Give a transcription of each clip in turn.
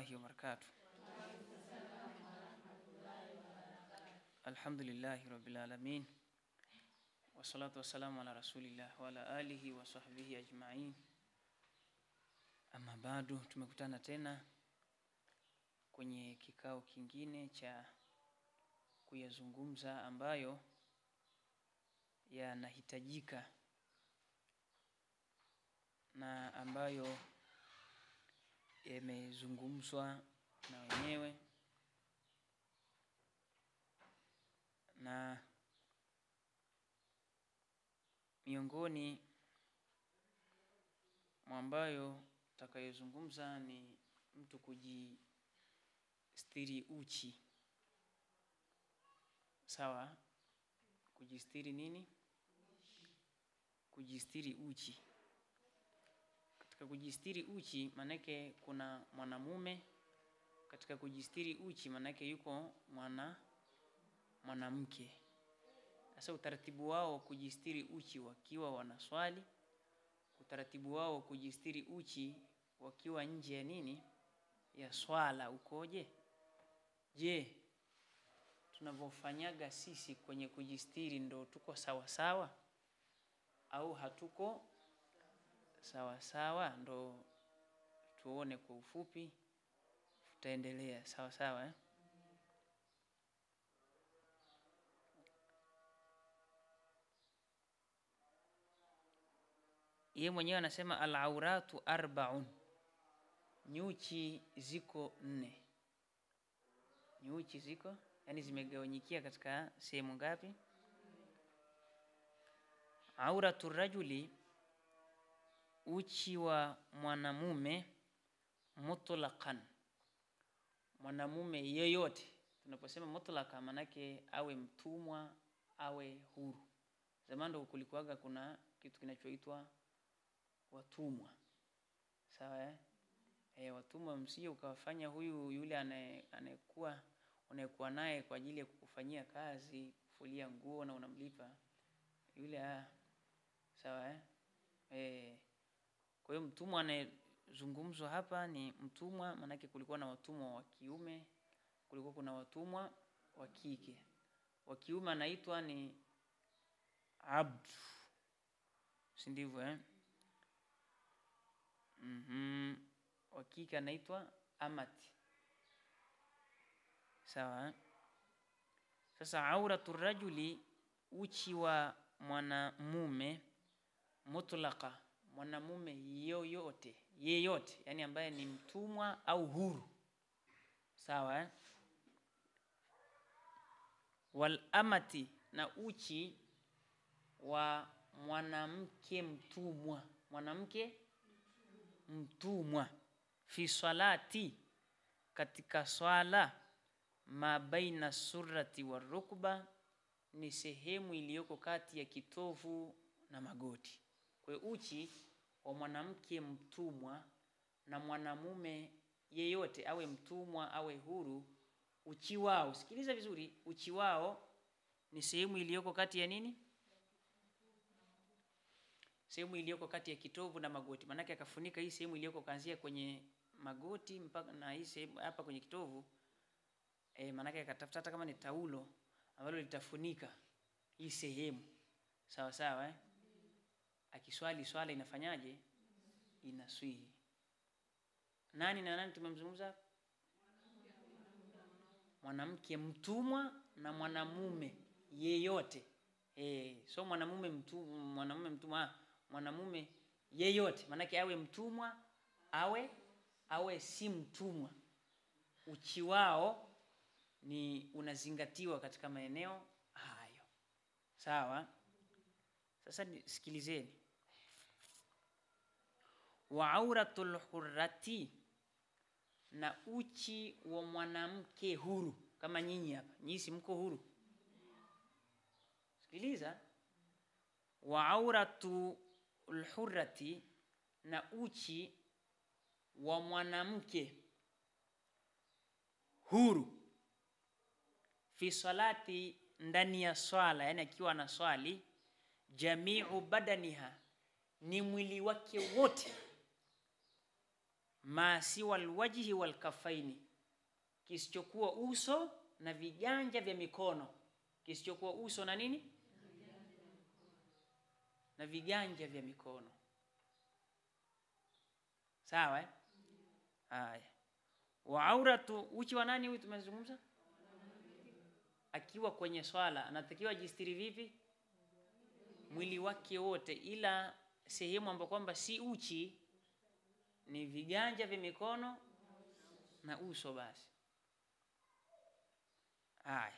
الله وبركاته. الحمد لله رب العالمين والصلاة والسلام على رسول الله وعلى آله وصحبه أجمعين. Ama bado tumekutana tena kwenye kikao kingine cha kuyazungumza ambayo yanahitajika na ambayo yamezungumzwa na wenyewe, na miongoni mwa ambayo tutakayozungumza ni mtu kujistiri uchi. Sawa? Kujistiri nini? Kujistiri uchi. Katika kujistiri uchi manake kuna mwanamume, katika kujistiri uchi manake yuko mwanamke. Sasa utaratibu wao kujistiri uchi wakiwa wanaswali, utaratibu wao kujistiri uchi wakiwa nje ya nini? Ya swala ukoje? Je, tunavyofanyaga sisi kwenye kujistiri ndo tuko sawa sawa au hatuko sawa sawa? Ndo tuone kwa ufupi, tutaendelea sawa sawa Yeye mwenyewe anasema al-auratu arba'un. Nyuchi ziko 4. Nyuchi ziko, yani zimegawanyikia katika sehemu ngapi? Auratu rajuli, uchi wa mwanamume, mutlaqan. Mwanamume yeyote. Tunaposema mutlaqan manake awe mtumwa, awe huru. Zamani kulikuwaga kuna kitu kinachoitwa watumwa. Sawa watumwa msije ukawafanya huyu yule anayekuwa naye kwa ajili ya kukufanyia kazi, kufulia nguo na unamlipa yule sawa Kwa hiyo mtumwa anayezungumzwa hapa ni mtumwa, manake kulikuwa na watumwa wa kiume, kulikuwa kuna watumwa wa kike. Wa kiume anaitwa ni abd. Si ndivyo Wa kike anaitwa amati. Sawa Sasa auratu rajuli, uchi wa mwanamume, mutlaqa, mwanamume yeyote, yani ambaye ni mtumwa au huru. Sawa Wal amati, na uchi wa mwanamke mtumwa. Mwanamke mtumwa fi salati, katika swala, ma baina surrati wa rukba, ni sehemu iliyoko kati ya kitovu na magoti. Kwa uchi wa mwanamke mtumwa na mwanamume yeyote, awe mtumwa awe huru, uchi wao, sikiliza vizuri, uchi wao ni sehemu iliyoko kati ya nini? Sehemu iliyoko kati ya kitovu na magoti. Manake akafunika hii sehemu iliyoko kuanzia kwenye magoti mpaka na hii sehemu hapa kwenye kitovu. Manake akatafuta hata kama ni taulo ambalo litafunika hii sehemu. Sawa sawa Akiswali swala inafanyaje? Inaswihi. Nani na nani tumemzungumza? Mwanamke mtumwa na mwanamume yeyote. So mwanamume mtumwa, mwanamume yeyote, manake awe mtumwa awe si mtumwa, uchi wao ni unazingatiwa katika maeneo hayo. Sawa Sasa sikilizeni. Wa auratul hurrati, na uchi wa mwanamke huru. Kama nyinyi hapa, nyinyi si mko huru? Sikiliza. Wa auratul hurrati, na uchi wa mwanamke huru, fi salati, ndani ya swala, yani akiwa na swali, jami'u badaniha, ni mwili wake wote, ma siwa alwajhi wal kafaini, kisichokuwa uso na viganja vya mikono. Kisichokuwa uso na nini? Na viganja vya mikono. Sawa? Haya. Wa auratu, uchi wa nani huyu tumezungumza? Akiwa kwenye swala anatakiwa jistiri vipi? Mwili wake wote, ila sehemu ambapo kwamba si uchi ni viganja vya mikono na uso basi. Haya.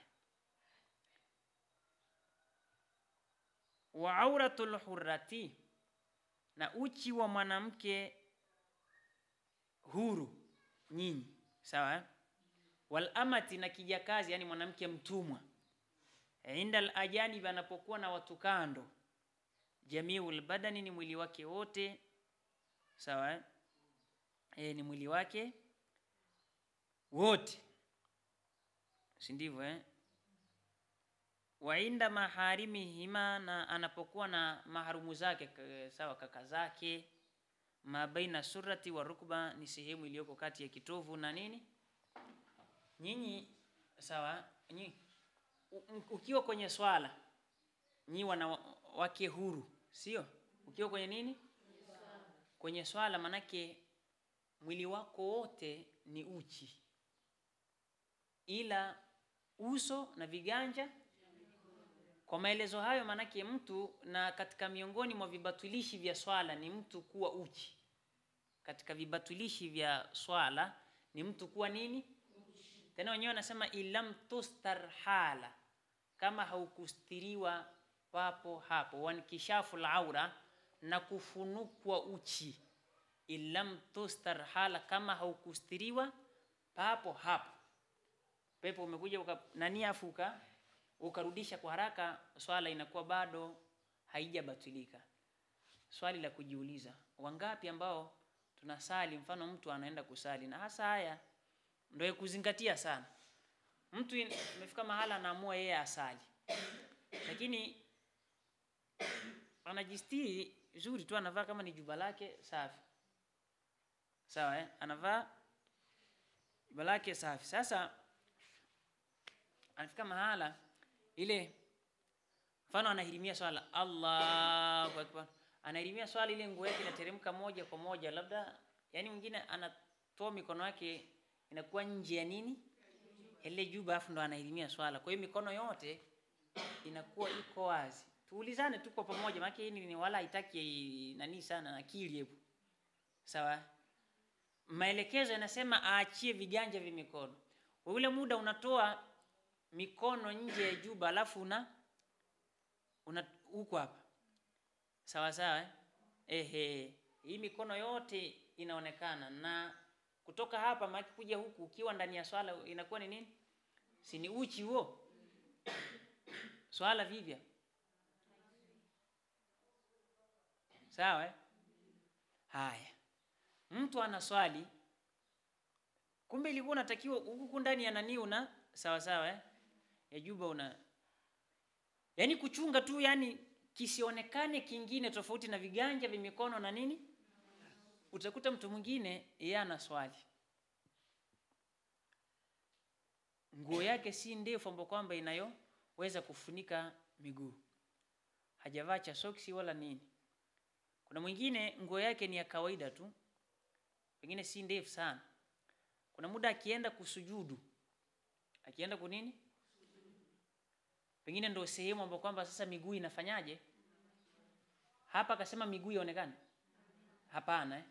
Wa auratul hurrati, na uchi wa mwanamke huru nyinyi. Sawa? Wal amati, na kijakazi, yani mwanamke mtumwa. Inda al-ajanib, anapokuwa na watu kando. Jamiul badani, ni mwili wake wote. Sawa? Ni mwili wake wote. Si ndivyo Wa inda maharimihima, na anapokuwa na maharumu zake, sawa, kaka zake. Ma baina surati wa rukba, ni sehemu iliyoko kati ya kitovu na nini? Nyinyi sawa, nyinyi ukiwa kwenye swala, nyinyi wanawake huru, sio? Ukiwa kwenye nini? Kwenye swala, manake mwili wako wote ni uchi, ila uso na viganja. Kwa maelezo hayo, manake mtu, na katika miongoni mwa vibatulishi vya swala ni mtu kuwa uchi. Katika vibatulishi vya swala ni mtu kuwa nini? Tena wenyewe wanasema ilam tustar hala, kama haukustiriwa papo hapo. Wankishafu al-aura, na kufunukwa uchi. Ilam tustar hala, kama haukustiriwa papo hapo. Pepo umekuja nani afuka, ukarudisha kwa haraka, swala inakuwa bado haijabatilika. Swali la kujiuliza, wangapi ambao tunasali, mfano mtu anaenda kusali, na hasa haya ndio kuzingatia sana. Mtu amefika mahala anaamua yeye asali, lakini anajistiri vizuri tu, anavaa kama ni juba lake safi. Sawa anavaa juba lake safi. Sasa anafika mahala ile, mfano anahirimia swala, Allahu akbar, anahirimia swala, ile nguo yake inateremka moja kwa moja, labda yani mwingine anatoa mikono yake inakuwa nje ya nini, ile juba, afu ndo anahirimia swala. Kwa hiyo mikono yote inakuwa iko wazi. Tuulizane tu kwa pamoja, maana hii ni wala haitaki nani sana akili hebu. Sawa? Maelekezo yanasema aachie viganja vya mikono. Kwa ule muda unatoa mikono nje ya juba, alafu una huko hapa. Sawa sawa hii mikono yote inaonekana, na kutoka hapa maki kuja huku ukiwa ndani ya swala inakuwa ni nini? Si ni uchi huo? Swala vivyo. Sawa haya, mtu anaswali, kumbe ilikuwa unatakiwa huku ndani ya nani una sawa sawa ya juba una, yani kuchunga tu, yani kisionekane kingine tofauti na viganja vya mikono na nini. Utakuta mtu mwingine yeye anaswali, nguo yake si ndefu ambapo kwamba inayoweza kufunika miguu, hajavaa cha soksi wala nini. Kuna mwingine nguo yake ni ya kawaida tu, pengine si ndefu sana. Kuna muda akienda kusujudu, akienda kunini, pengine ndio sehemu ambapo kwamba sasa miguu inafanyaje. Hapa akasema miguu ionekane, hapana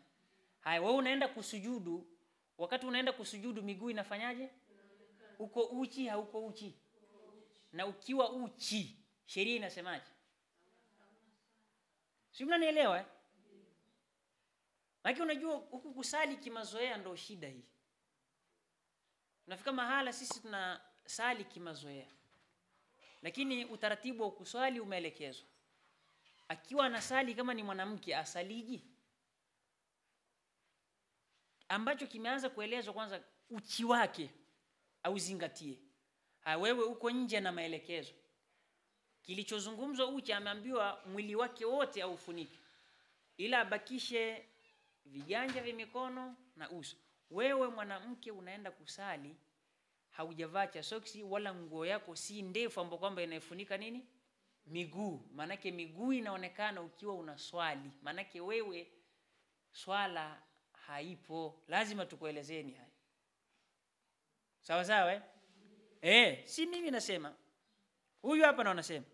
Haya, wewe unaenda kusujudu, wakati unaenda kusujudu miguu inafanyaje? Uko uchi hauko uchi? Na ukiwa uchi, sheria inasemaje? Si mnanielewa Lakini unajua huku kusali kimazoea ndio shida hii. Unafika mahala sisi tunasali kimazoea, lakini utaratibu wa kuswali umeelekezwa. Akiwa anasali kama ni mwanamke asaliji, ambacho kimeanza kuelezwa kwanza uchi wake au zingatie. Wewe uko nje na maelekezo. Kilichozungumzwa uchi, ameambiwa mwili wake wote aufunike, ila abakishe viganja vya mikono na uso. Wewe mwanamke unaenda kusali, haujavaa cha soksi wala nguo yako si ndefu ambapo kwamba inaifunika nini? Miguu. Manake miguu inaonekana ukiwa unaswali. Manake wewe swala haipo. Lazima tukuelezeni haya. Sawa sawa si mimi nasema. Huyu hapa na anasema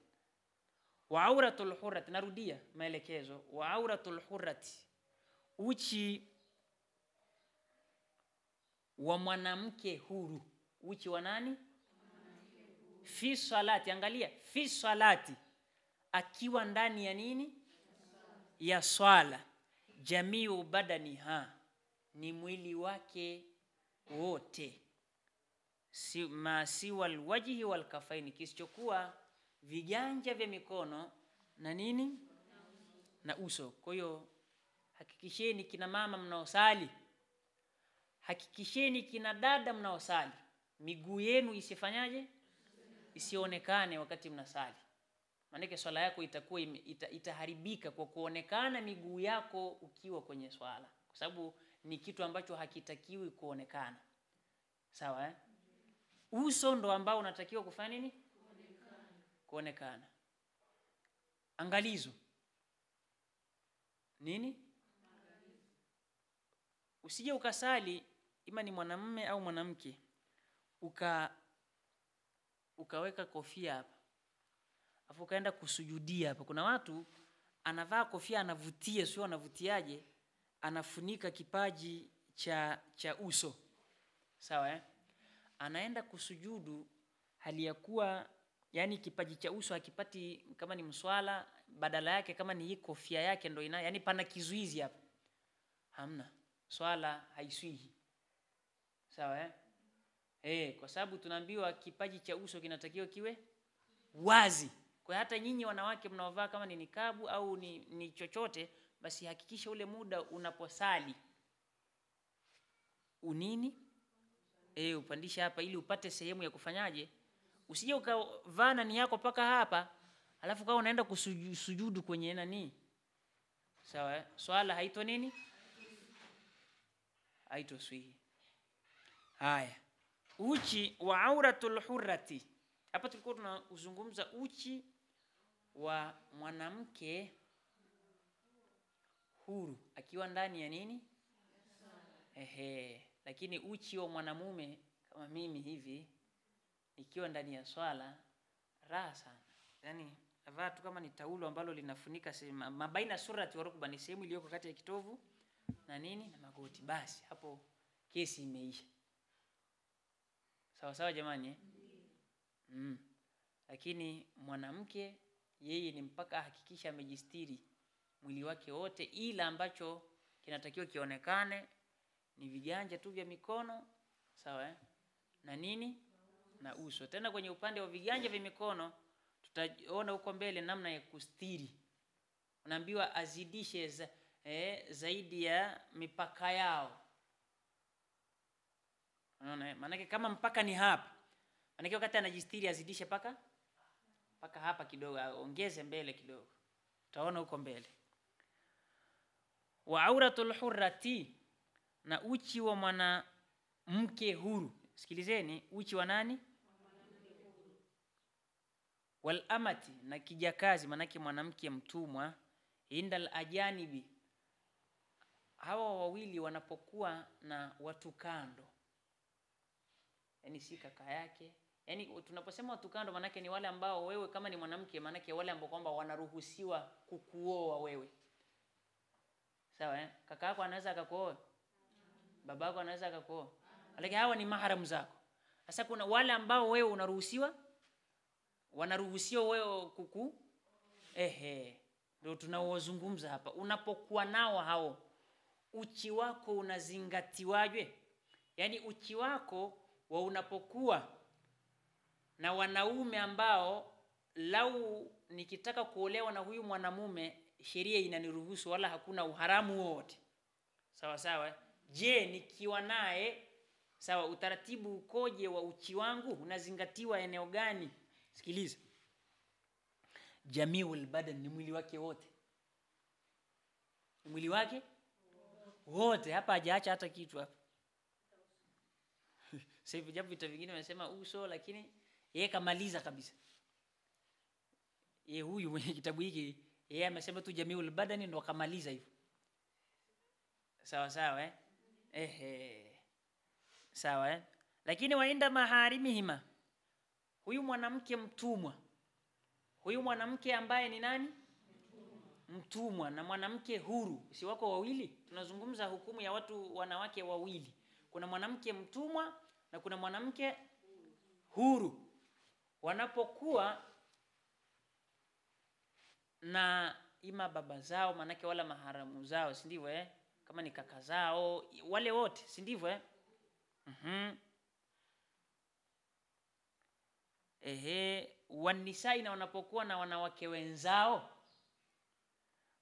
wa auratul hurrati, narudia maelekezo, wa auratul hurrati, uchi wa mwanamke huru. Uchi wa nani? Fi salati, angalia, fi salati, akiwa ndani ya nini? Ya swala. Jamiu badaniha, ni mwili wake wote. Siwa alwajhi wal kafaini, kisichokuwa viganja vya mikono na nini? Na uso. Kwa hiyo hakikisheni kina mama mnaosali, hakikisheni kina dada mnaosali, miguu yenu isifanyaje? Isionekane wakati mnasali. Maana swala yako itakuwa itaharibika kwa kuonekana miguu yako ukiwa kwenye swala, kwa sababu ni kitu ambacho hakitakiwi kuonekana. Sawa Uso ndo ambao unatakiwa kufanya nini? Kuonekana. Angalizo nini? Usije ukasali, ima ni mwanamume au mwanamke, ukaweka kofia hapa, afu kaenda kusujudia hapa. Kuna watu anavaa kofia anavutia, sio anavutiaje, anafunika kipaji cha uso. Sawa Anaenda kusujudu hali ya kuwa yani kipaji cha uso hakipati, kama ni mswala, badala yake kama ni hii kofia yake ndo yani pana kizuizi hapa. Hamna, swala haiswihi. Sawa kwa sababu tunaambiwa kipaji cha uso kinatakiwa kiwe wazi. Kwa hata nyinyi wanawake mnaovaa kama ni nikabu au ni chochote, basi hakikisha ule muda unaposali unini upandisha hapa ili upate sehemu ya kufanyaje. Usije ukavaa nani yako paka hapa alafu kama unaenda kusujudu kwenye nani. Sawa swala haito nini? Haito swihi. Haya, uchi wa auratul hurrati. Hapa tulikuwa tunazungumza uchi wa mwanamke huru akiwa ndani ya nini? Lakini uchi wa mwanamume kama mimi hivi ikiwa ndani ya swala raha sana. Yani navaa tu kama ni taulo ambalo linafunika mabaina surati wa rukba, ni sehemu iliyoko kati ya kitovu na nini na magoti, basi hapo kesi imeisha. Sawa sawa jamani Lakini mwanamke yeye ni mpaka hakikisha amejistiri mwili wake wote, ila ambacho kinatakiwa kionekane ni viganja tu vya mikono. Sawa na nini? Na uso. Tena kwenye upande wa viganja vya mikono tutaona huko mbele namna ya kustiri. Unaambiwa azidishe zaidi ya mipaka yao. Unaona maana kama mpaka ni hapa, maana wakati anajistiri azidishe paka hapa kidogo, ongeze mbele kidogo. Utaona huko mbele. Wa auratul hurrati, na uchi wa mwanamke huru. Sikilizeni, uchi wa nani? Wal amati, na kijakazi, manake mwanamke mtumwa. Indal ajanibi, hawa wawili wanapokuwa na watu kando, yani si kaka yake. Yani tunaposema watu kando manake ni wale ambao wewe kama ni mwanamke, manake wale ambao kwamba wanaruhusiwa kukuoa wewe. Sawa kaka yako anaweza akakuoa, baba yako anaweza akakuoa, lakini hawa ni mahram zako. Sasa kuna wale ambao wewe wanaruhusiwa wewe ndio tunaozungumza hapa. Unapokuwa nao hao, uchi wako unazingatiwaje? Yani uchi wako wa unapokuwa na wanaume ambao lau nikitaka kuolewa na huyu mwanamume sheria inaniruhusu wala hakuna uharamu wote. Sawa sawa. Je, nikiwa naye sawa, utaratibu ukoje wa uchi wangu? Unazingatiwa eneo gani? Sikiliza. Jamiul badan, ni mwili wake wote. Mwili wake wote hapa, hajaacha hata kitu hapa. Sasa hivi japo vita vingine wanasema uso, lakini yeye kamaliza kabisa. Yeye huyu mwenye kitabu hiki yeye amesema tu jamiul badani ndo kamaliza hivyo. Sawa sawa sawa Lakini wainda maharimihima, huyu mwanamke mtumwa, huyu mwanamke ambaye ni nani? Mtumwa na mwanamke huru, si wako wawili? Tunazungumza hukumu ya watu wanawake wawili. Kuna mwanamke mtumwa na kuna mwanamke huru. Wanapokuwa na ima baba zao, manake wala maharamu zao, si ndivyo kama ni kaka zao, wale wote, si ndivyo wanisai, na wanapokuwa na wanawake wenzao,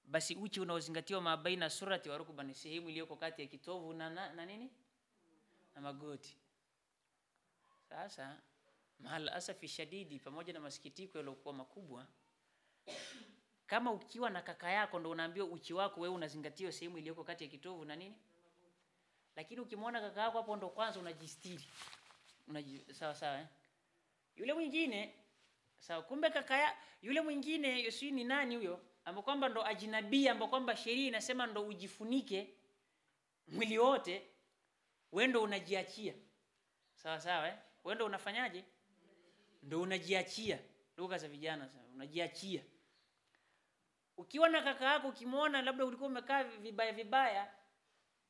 basi uchi unaozingatiwa mabaina surati wa rukba, ni sehemu iliyoko kati ya kitovu na nini na magoti. Sasa mahal asafi shadidi, pamoja na masikitiko yaliokuwa makubwa, kama ukiwa na kaka yako ndo unaambiwa uchi wako wewe unazingatiwa sehemu iliyoko kati ya kitovu na nini, lakini ukimwona kaka yako hapo ndo kwanza unajistiri, sawa sawa yule mwingine sawa. Kumbe kaka yule mwingine si ni nani huyo, ambapo kwamba ndo ajinabia, ambapo kwamba sheria inasema ndo ujifunike mwili wote, wewe ndo unajiachia, sawa sawa wewe ndo unafanyaje? Ndo unajiachia. Lugha za vijana sana, unajiachia. Ukiwa na kaka yako, ukimwona labda ulikuwa umekaa vibaya vibaya,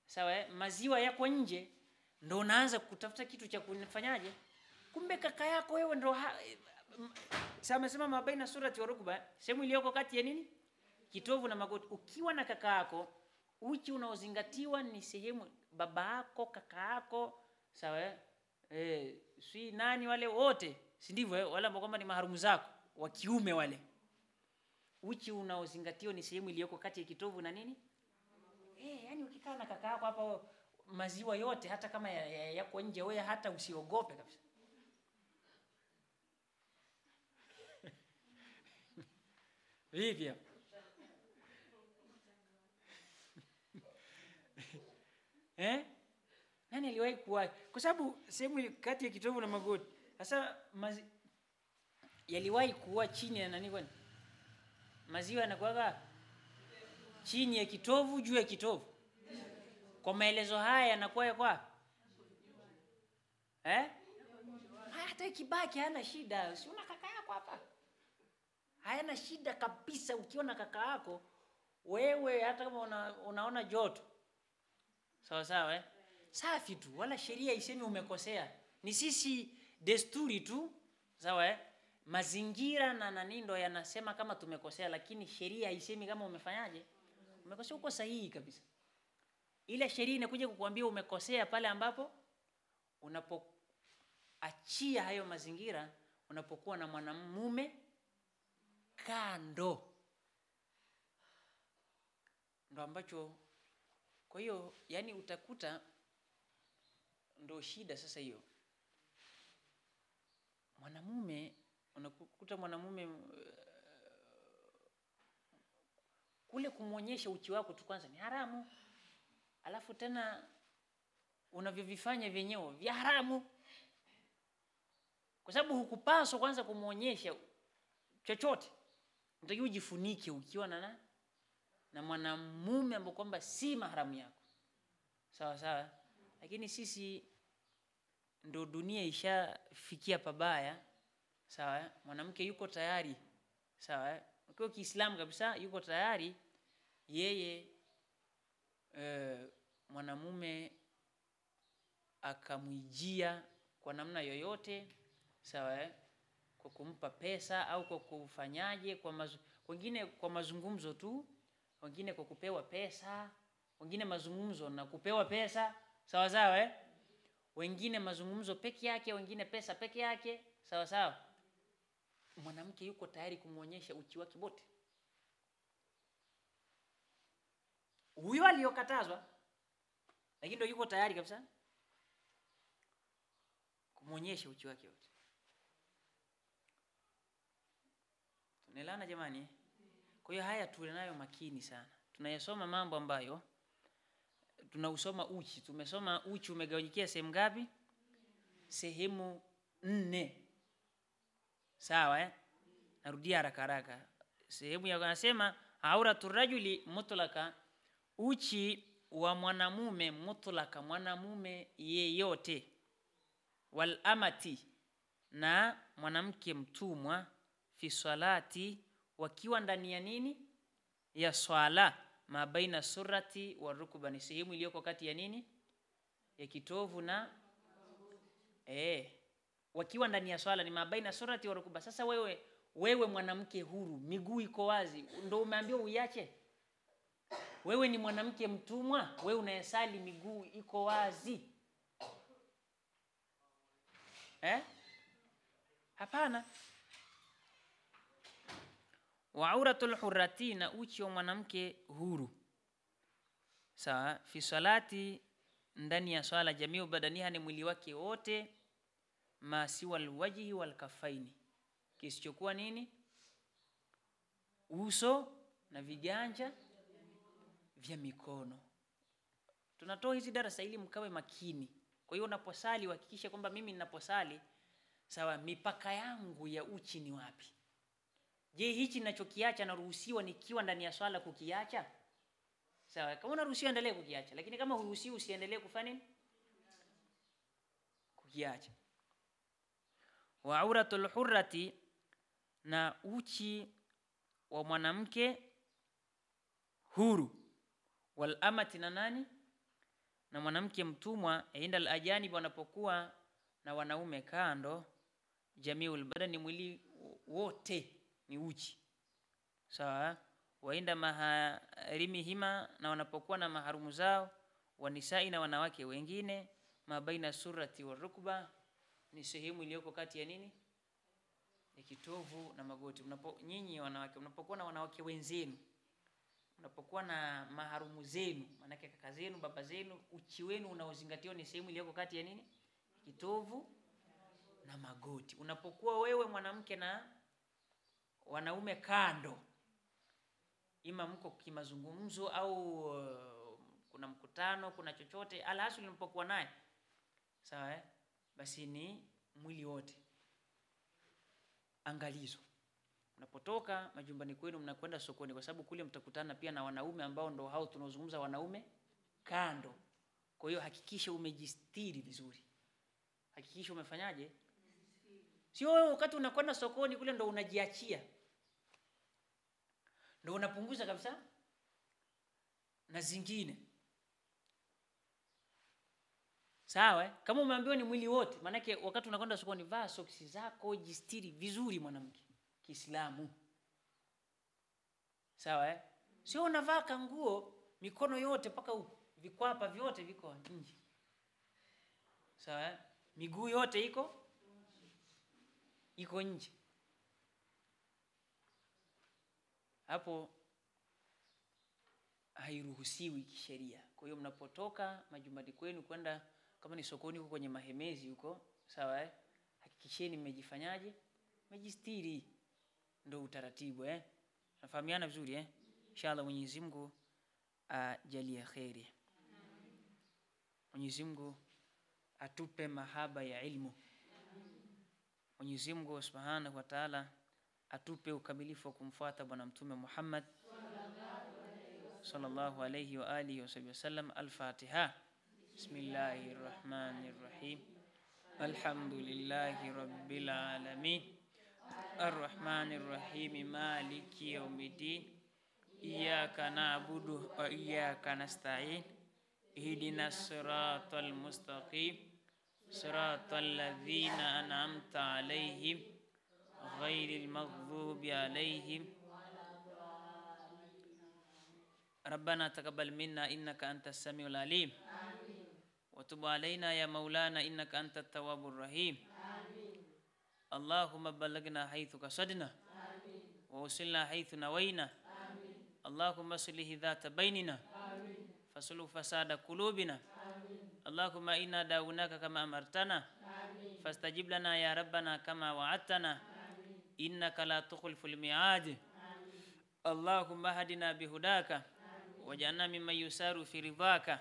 sawa maziwa yako nje, ndo unaanza kutafuta kitu cha kufanyaje. Kumbe kaka yako wewe ndo sasa amesema mabaina surati wa rukba, sehemu iliyoko kati ya nini, kitovu na magoti. Ukiwa na kaka yako, uchi unaozingatiwa ni sehemu baba yako, kaka yako, sawa si nani wale wote, si ndivyo wale ambao kwamba ni maharumu zako wa kiume wale. Uchi unaozingatiwa ni sehemu iliyoko kati ya kitovu na nini, yani ukikaa na kaka yako hapa, maziwa yote hata kama yako nje, wewe hata usiogope kabisa. Vivyo nani aliwahi kuwa, kwa sababu sehemu kati ya kitovu na magoti, sasa yaliwahi kuwa chini ya nani? Kwani maziwa yanakuwa chini ya kitovu, juu ya kitovu? Kwa maelezo haya yanakuwa kwa hata ikibaki hana shida. Si una kaka yako hapa, hayana shida kabisa. Ukiona kaka yako wewe, hata kama unaona joto, sawa sawa safi tu, wala sheria isemi umekosea. Ni sisi desturi tu, sawa mazingira na nani ndo yanasema kama tumekosea, lakini sheria haisemi kama umefanyaje, umekosea. Uko sahihi kabisa. Ile sheria inakuja kukuambia umekosea pale ambapo unapoachia hayo mazingira, unapokuwa na mwanamume kando, ndo ambacho. Kwa hiyo yani utakuta ndo shida sasa hiyo. Mwanamume, unakuta mwanamume kule kumuonyesha uchi wako tu kwanza ni haramu, alafu tena unavyovifanya vyenyewe vya haramu, kwa sababu hukupaswa kwanza kumuonyesha chochote. Unatakiwa ujifunike ukiwa na mwanamume ambaye kwamba si maharamu yako, sawa sawa. Lakini sisi ndo dunia ishafikia pabaya, sawa. Mwanamke yuko tayari, sawa, kwa Kiislamu kabisa, yuko tayari yeye mwanamume akamwijia kwa namna yoyote, sawa, kwa kumpa pesa au kwa kufanyaje, wengine kwa mazungumzo tu, wengine kwa kupewa pesa, wengine mazungumzo na kupewa pesa, sawa sawa wengine mazungumzo peke yake, wengine pesa peke yake, sawa sawa. Mwanamke yuko tayari kumuonyesha uchi wake wote. Huyo aliyokatazwa, lakini ndio yuko tayari kabisa kumuonyesha uchi wake wote. Tunaelewana jamani? Kwa hiyo haya tuwe nayo makini sana. Tunayasoma mambo ambayo tunausoma uchi. Tumesoma uchi umegawanyikia sehemu ngapi? Sehemu 4. Sawa Narudia haraka haraka. Sehemu ya wanasema auratul rajuli mutlaka, uchi wa mwanamume mutlaka, mwanamume yeyote. Wal amati, na mwanamke mtumwa, fi salati, wakiwa ndani ya nini? Ya swala, ma baina surati wa rukba, ni sehemu iliyoko kati ya nini? Ya kitovu na wakiwa ndani ya swala ni ma baina surati wa rukba. Sasa wewe mwanamke huru, miguu iko wazi, ndio umeambiwa uiache? Wewe ni mwanamke mtumwa, wewe unayesali miguu iko wazi? Hapana. Wa auratul hurrati, na uchi wa mwanamke huru. Sawa, fi salati, ndani ya swala, jamiu badaniha, ni mwili wake wote, ma siwa alwajhi wal kafaini, kisichokuwa nini? Uso na viganja vya mikono. Tunatoa hizi darasa ili mkawe makini. Kwa hiyo unaposali uhakikishe kwamba mimi ninaposali, sawa, mipaka yangu ya uchi ni wapi? Je, hichi ninachokiacha naruhusiwa nikiwa ndani ya swala kukiacha? Sawa, kama unaruhusiwa endelee kukiacha, lakini kama huruhusiwi usiendelee kufanya nini? Kukiacha. Wa auratul hurrati, na uchi wa mwanamke huru. Wal amati, na nani? Na mwanamke mtumwa, inda al-ajanib, wanapokuwa na wanaume kando, jamiul badani, mwili wote ni uchi. Sawa. Wainda maharimihima, na wanapokuwa na maharumu zao, wanisai, na wanawake wengine, mabaina surati wa rukba, ni sehemu iliyoko kati ya nini? Ya kitovu na magoti. Nyinyi wanawake mnapokuwa na wanawake wenzenu, mnapokuwa na maharumu zenu, maana yake kaka zenu, baba zenu, uchi wenu unaozingatiwa ni sehemu iliyoko kati ya nini? Kitovu na magoti. Unapokuwa wewe mwanamke na wanaume kando, ima mko kimazungumzo au kuna mkutano, kuna chochote, alhasil mnapokuwa naye, sawa basi ni mwili wote. Angalizo, mnapotoka majumbani kwenu mnakwenda sokoni, kwa sababu kule mtakutana pia na wanaume ambao ndo hao tunaozungumza, wanaume kando. Kwa hiyo hakikisha umejistiri vizuri. Hakikisha umefanyaje? Sio wewe wakati unakwenda sokoni kule ndo unajiachia, ndo unapunguza kabisa na zingine. Sawa kama umeambiwa ni mwili wote, maana yake wakati unakwenda sokoni vaa soksi zako, jistiri vizuri mwanamke Kiislamu. Sawa sio unavaa kanguo mikono yote paka huko, vikwapa vyote viko nje. Sawa miguu yote iko nje. Hapo hairuhusiwi kisheria. Kwa hiyo mnapotoka majumbani kwenu kwenda, kama ni sokoni huko kwenye mahemezi huko, sawa hakikisheni mmejifanyaje? Mmejistiri. Ndio utaratibu Nafahamiana vizuri Inshallah Mwenyezi Mungu ajalie khairi. Mwenyezi Mungu atupe mahaba ya ilmu. Mwenyezi Mungu Subhanahu wa Ta'ala atupe ukamilifu wa kumfuata bwana mtume Muhammad sallallahu alayhi wa alihi wasallam. Al-Fatiha. Bismillahir Rahmanir Rahim. Alhamdulillahi Rabbil Alamin. Ar-Rahmanir Rahim. Maliki Yawmiddin. Iyyaka na'budu wa iyyaka nasta'in. Ihdinas siratal mustaqim. Siratal ladzina an'amta 'alaihim ghairil maghdubi 'alaihim. ربنا تقبل منا إنك أنت السميع العليم وتب علينا يا مولانا إنك أنت التواب الرحيم. اللهم بلغنا حيث قصدنا ووصلنا حيث نوينا. اللهم اصلح ذات بيننا فصلح فساد قلوبنا. اللهم إنا دعوناك كما أمرتنا فاستجب لنا يا ربنا كما وعدتنا إنك لا تخلف الميعاد. اللهم اهدنا بهداك وجعلنا ممن يسار في رضاك